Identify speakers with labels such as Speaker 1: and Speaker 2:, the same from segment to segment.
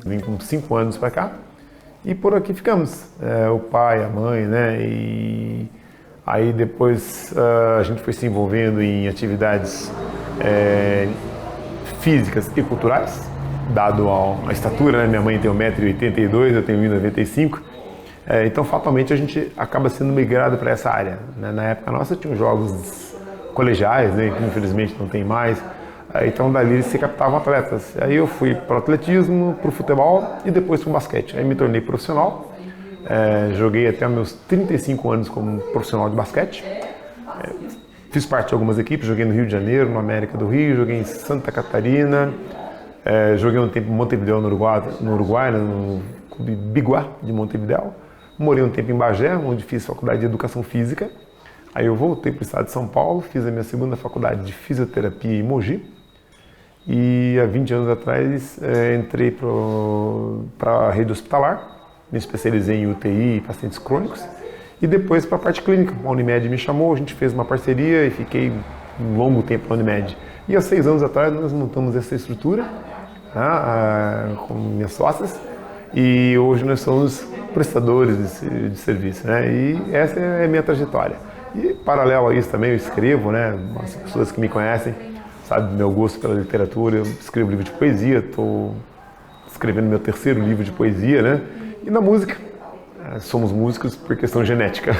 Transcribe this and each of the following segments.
Speaker 1: Vim com 5 anos para cá e por aqui ficamos. O pai, a mãe, né? E aí depois a gente foi se envolvendo em atividades físicas e culturais, dado a estatura, né? Minha mãe tem 1,82 m, eu tenho 1,95 m. Então, fatalmente, a gente acaba sendo migrado para essa área, né? Na época nossa, tinha os jogos colegiais, né? Que infelizmente não tem mais. Então, dali se captavam atletas. Aí eu fui para o atletismo, para o futebol e depois para o basquete. Aí me tornei profissional. Joguei até meus 35 anos como profissional de basquete. Fiz parte de algumas equipes, joguei no Rio de Janeiro, no América do Rio, joguei em Santa Catarina, joguei um tempo em Montevidéu, no Uruguai, no Clube Biguá de Montevidéu. Morei um tempo em Bagé, onde fiz faculdade de Educação Física. Aí eu voltei para o estado de São Paulo, fiz a minha segunda faculdade de Fisioterapia em Mogi. E há 20 anos atrás entrei para a rede hospitalar, me especializei em UTI e pacientes crônicos. E depois para a parte clínica, a Unimed me chamou, a gente fez uma parceria e fiquei um longo tempo na Unimed. E há 6 anos atrás nós montamos essa estrutura, com minhas sócias, e hoje nós somos prestadores de serviço, né? E essa é a minha trajetória. E paralelo a isso também eu escrevo, né? As pessoas que me conhecem sabem do meu gosto pela literatura, eu escrevo livro de poesia, estou escrevendo meu 3º livro de poesia, né? E na música. Somos músicos por questão genética.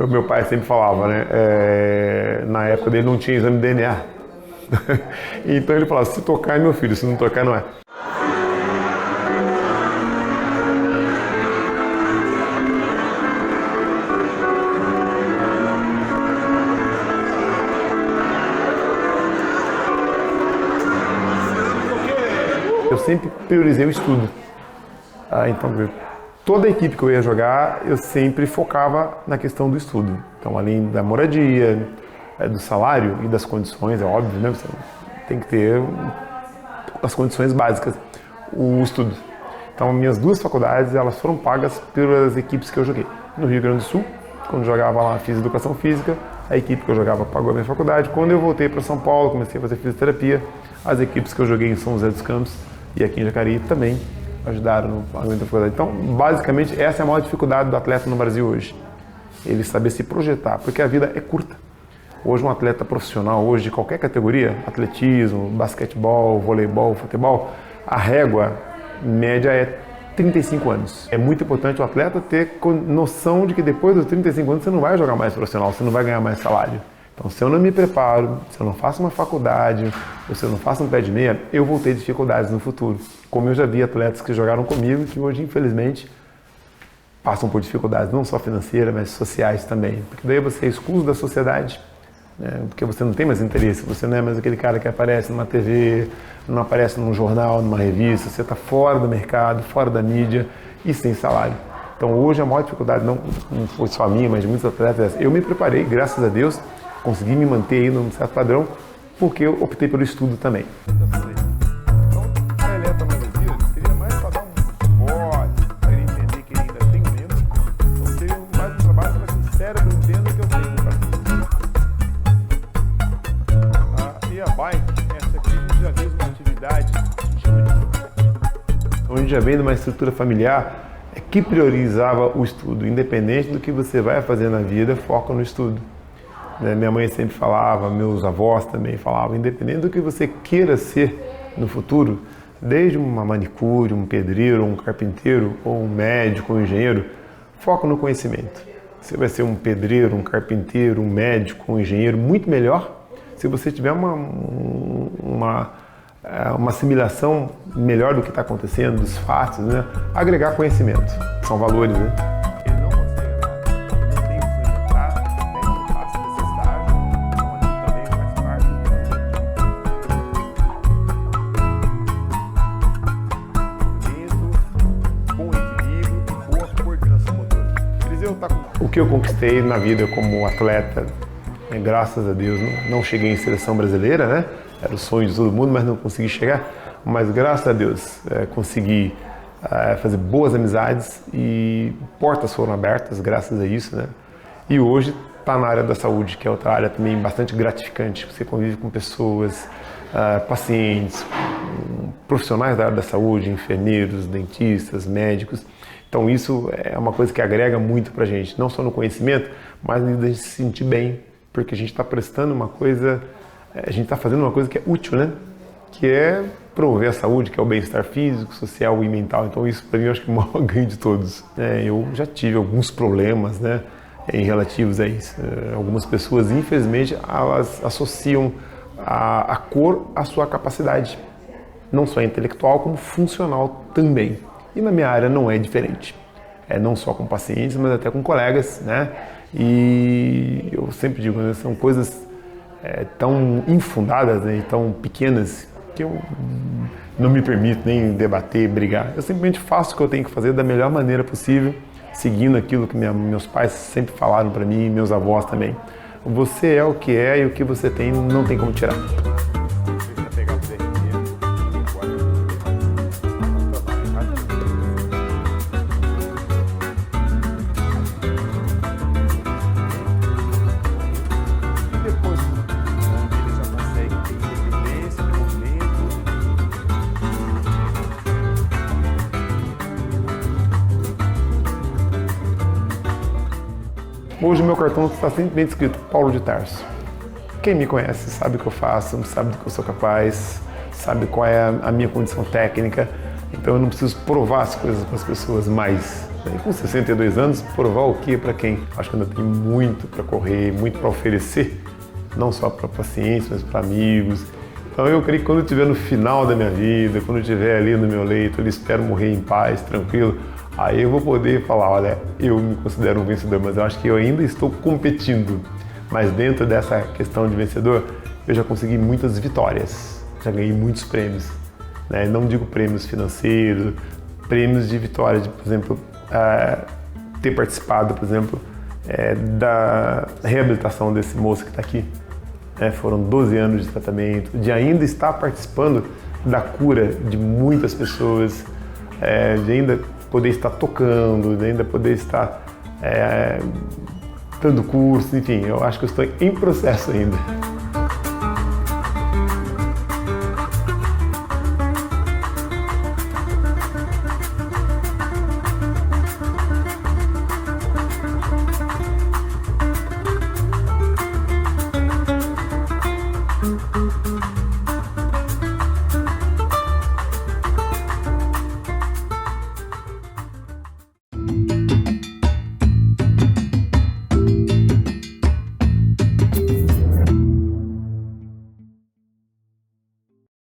Speaker 1: Meu pai sempre falava, né? Na época dele não tinha exame de DNA. Então ele falava, se tocar é meu filho, se não tocar não é. Eu sempre priorizei o estudo. Então, toda a equipe que eu ia jogar, eu sempre focava na questão do estudo. Então, além da moradia, do salário e das condições, é óbvio, né? Você tem que ter as condições básicas, o estudo. Então, minhas 2 faculdades, elas foram pagas pelas equipes que eu joguei. No Rio Grande do Sul, quando jogava lá, fiz Educação Física, a equipe que eu jogava pagou a minha faculdade. Quando eu voltei para São Paulo, comecei a fazer fisioterapia, as equipes que eu joguei em São José dos Campos e aqui em Jacareí também ajudaram no pagamento da faculdade. Então, basicamente, essa é a maior dificuldade do atleta no Brasil hoje. Ele saber se projetar, porque a vida é curta. Hoje, um atleta profissional, hoje de qualquer categoria, atletismo, basquetebol, voleibol, futebol, a régua média é 35 anos. É muito importante o atleta ter noção de que depois dos 35 anos você não vai jogar mais profissional, você não vai ganhar mais salário. Então, se eu não me preparo, se eu não faço uma faculdade, ou se eu não faço um pé de meia, eu vou ter dificuldades no futuro. Como eu já vi atletas que jogaram comigo, que hoje, infelizmente, passam por dificuldades, não só financeiras, mas sociais também. Porque daí você é excluído da sociedade, né? Porque você não tem mais interesse, você não é mais aquele cara que aparece numa TV, não aparece num jornal, numa revista, você está fora do mercado, fora da mídia e sem salário. Então, hoje, a maior dificuldade, não foi só a minha, mas de muitos atletas, eu me preparei, graças a Deus, consegui me manter aí num certo padrão, porque eu optei pelo estudo também. Então, a eletroanestesia seria mais para dar um suporte, para ele entender que ele ainda tem medo, então seria mais um trabalho para que o cérebro entenda que eu tenho para E a bike, essa aqui, a gente já fez uma atividade que a gente chama de... Onde já vem de uma estrutura familiar que priorizava o estudo, independente do que você vai fazer na vida, foca no estudo. Minha mãe sempre falava, meus avós também falavam, independente do que você queira ser no futuro, desde uma manicure, um pedreiro, um carpinteiro, ou um médico, um engenheiro, foca no conhecimento. Você vai ser um pedreiro, um carpinteiro, um médico, um engenheiro muito melhor se você tiver uma assimilação melhor do que está acontecendo, dos fatos, né? Agregar conhecimento, são valores, né? O que eu conquistei na vida como atleta, graças a Deus, não cheguei em seleção brasileira, né? Era o sonho de todo mundo, mas não consegui chegar. Mas graças a Deus consegui fazer boas amizades e portas foram abertas graças a isso, né? E hoje está na área da saúde, que é outra área também bastante gratificante. Você convive com pessoas, pacientes, profissionais da área da saúde, enfermeiros, dentistas, médicos. Então isso é uma coisa que agrega muito para a gente, não só no conhecimento, mas na gente se sentir bem, porque a gente está prestando uma coisa, a gente está fazendo uma coisa que é útil, né? Que é promover a saúde, que é o bem-estar físico, social e mental. Então isso para mim eu acho que é o maior ganho de todos. Eu já tive alguns problemas, né, em relativos a isso. Algumas pessoas, infelizmente, elas associam a cor à sua capacidade, não só intelectual, como funcional também. E na minha área não é diferente. Não só com pacientes, mas até com colegas, né? E eu sempre digo, né, são coisas tão infundadas, né, e tão pequenas que eu não me permito nem debater, brigar. Eu simplesmente faço o que eu tenho que fazer da melhor maneira possível, seguindo aquilo que meus pais sempre falaram para mim e meus avós também. Você é o que é e o que você tem não tem como tirar. Hoje o meu cartão está simplesmente escrito Paulo de Tarso. Quem me conhece sabe o que eu faço, sabe do que eu sou capaz, sabe qual é a minha condição técnica, então eu não preciso provar as coisas para as pessoas mais. Com 62 anos, provar o quê para quem? Acho que ainda tem muito para correr, muito para oferecer, não só para pacientes, mas para amigos. Então eu creio que quando eu estiver no final da minha vida, quando eu estiver ali no meu leito, eu espero morrer em paz, tranquilo, aí eu vou poder falar, olha, eu me considero um vencedor, mas eu acho que eu ainda estou competindo. Mas dentro dessa questão de vencedor, eu já consegui muitas vitórias, já ganhei muitos prêmios. Né? Não digo prêmios financeiros, prêmios de vitória, de, por exemplo, ter participado, por exemplo, da reabilitação desse moço que está aqui. Foram 12 anos de tratamento, de ainda estar participando da cura de muitas pessoas, de ainda poder estar tocando, de ainda poder estar dando curso, enfim, eu acho que eu estou em processo ainda.